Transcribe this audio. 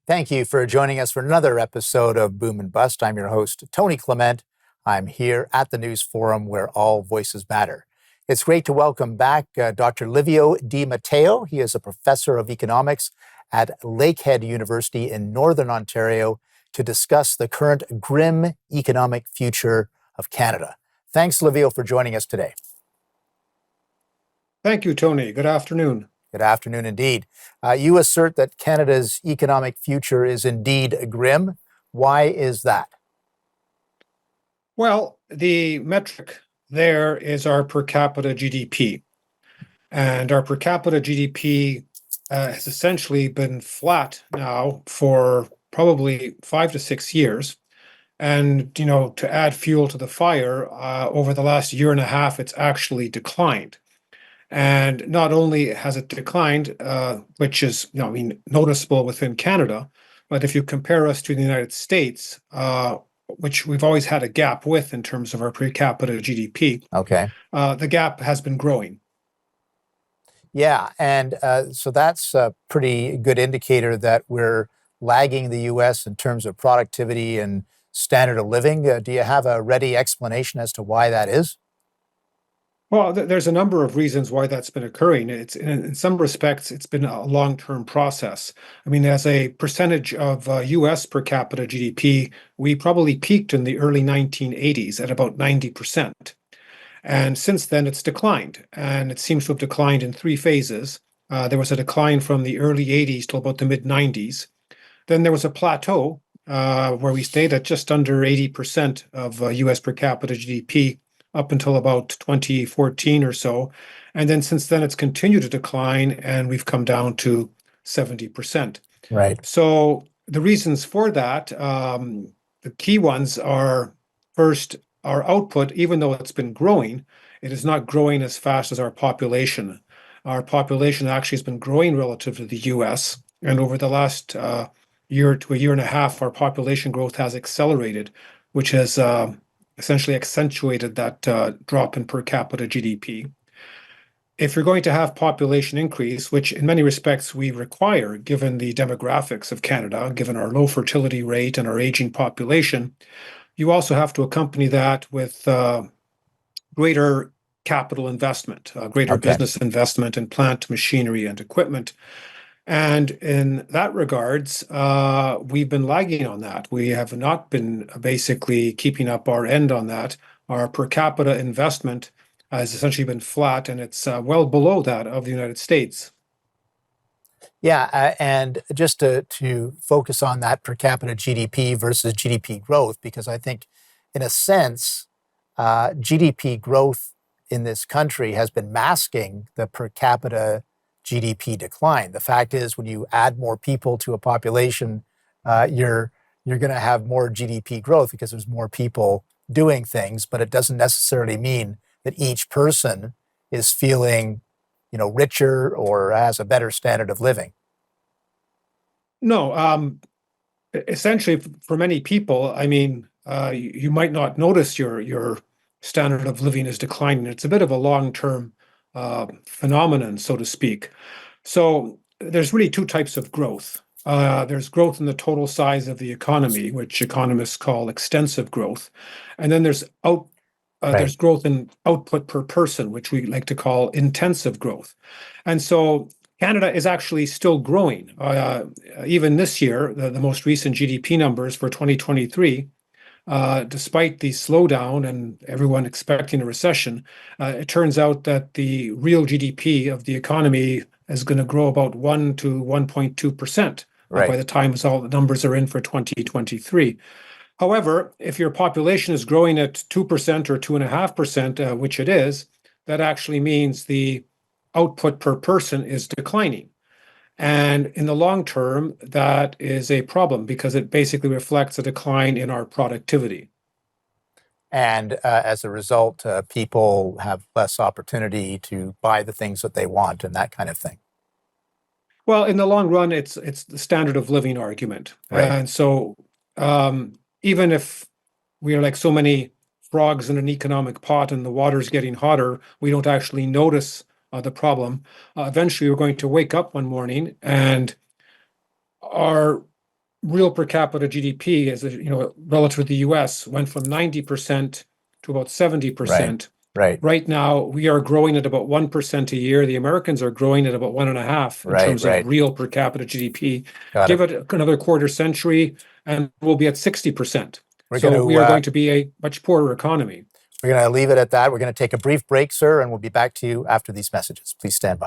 Thank you for joining us for another episode of Boom and Bust. I'm your host, Tony Clement. I'm here at the News Forum where all voices matter. It's great to welcome back Dr. Livio Di Matteo. He is a professor of economics at Lakehead University in Northern Ontario to discuss the current grim economic future of Canada. Thanks, Livio, for joining us today. Thank you, Tony. Good afternoon. Good afternoon indeed. You assert that Canada's economic future is indeed grim. Why is that? Well, the metric there is our per capita GDP. And our per capita GDP has essentially been flat now for probably 5 to 6 years. And, to add fuel to the fire, over the last year and a half, it's actually declined. And not only has it declined, which is, noticeable within Canada, but if you compare us to the United States, which we've always had a gap with in terms of our per capita GDP, Okay. The gap has been growing. Yeah, and so that's a pretty good indicator that we're lagging the U.S. in terms of productivity and standard of living. Do you have a ready explanation as to why that is? Well, there's a number of reasons why that's been occurring. It's in some respects, it's been a long-term process. I mean, as a percentage of U.S. per capita GDP, we probably peaked in the early 1980s at about 90%. And since then, it's declined. And it seems to have declined in three phases. There was a decline from the early 80s till about the mid 90s. Then there was a plateau where we stayed at just under 80% of US per capita GDP up until about 2014 or so. And then since then, it's continued to decline and we've come down to 70%. Right. So the reasons for that, the key ones are first, our output, even though it's been growing, it is not growing as fast as our population. Our population actually has been growing relative to the US. And over the last year to a year and a half, our population growth has accelerated, which has essentially accentuated that drop in per capita GDP. If you're going to have population increase, which in many respects we require, given the demographics of Canada, given our low fertility rate and our aging population, you also have to accompany that with greater capital investment, greater Okay. business investment in plant, machinery, and equipment. And in that regards, we've been lagging on that. We have not been basically keeping up our end on that. Our per capita investment has essentially been flat, and it's well below that of the United States. Yeah, and just to focus on that per capita GDP versus GDP growth, because I think, in a sense, GDP growth in this country has been masking the per capita GDP decline. The fact is, when you add more people to a population, you're going to have more GDP growth because there's more people doing things, but it doesn't necessarily mean that each person is feeling, richer or has a better standard of living. No, essentially, for many people, I mean, you might not notice your standard of living is declining. It's a bit of a long-term phenomenon, so to speak. So there's really two types of growth. There's growth in the total size of the economy, which economists call extensive growth, and then there's Right. growth in output per person, which we like to call intensive growth. And so Canada is actually still growing. Even this year, the most recent GDP numbers for 2023, despite the slowdown and everyone expecting a recession, it turns out that the real GDP of the economy is going to grow about 1 to 1.2% Right. by the time all the numbers are in for 2023. However, if your population is growing at 2% or 2.5%, which it is, that actually means the output per person is declining. And in the long term, that is a problem because it basically reflects a decline in our productivity. And as a result, people have less opportunity to buy the things that they want and that kind of thing. Well, in the long run, it's the standard of living argument. Right. And so even if we are like so many frogs in an economic pot and the water's getting hotter, we don't actually notice the problem. Eventually, we're going to wake up one morning and our real per capita GDP, as relative to the US, went from 90% to about 70%. Right. Right now, we are growing at about 1% a year. The Americans are growing at about 1.5 in terms of real per capita GDP. Got Give it. it another quarter century, and we'll be at 60%. We're So going we are to going to be a much poorer economy. leave it at that. We're going to take a brief break, sir, and we'll be back to you after these messages. Please stand by.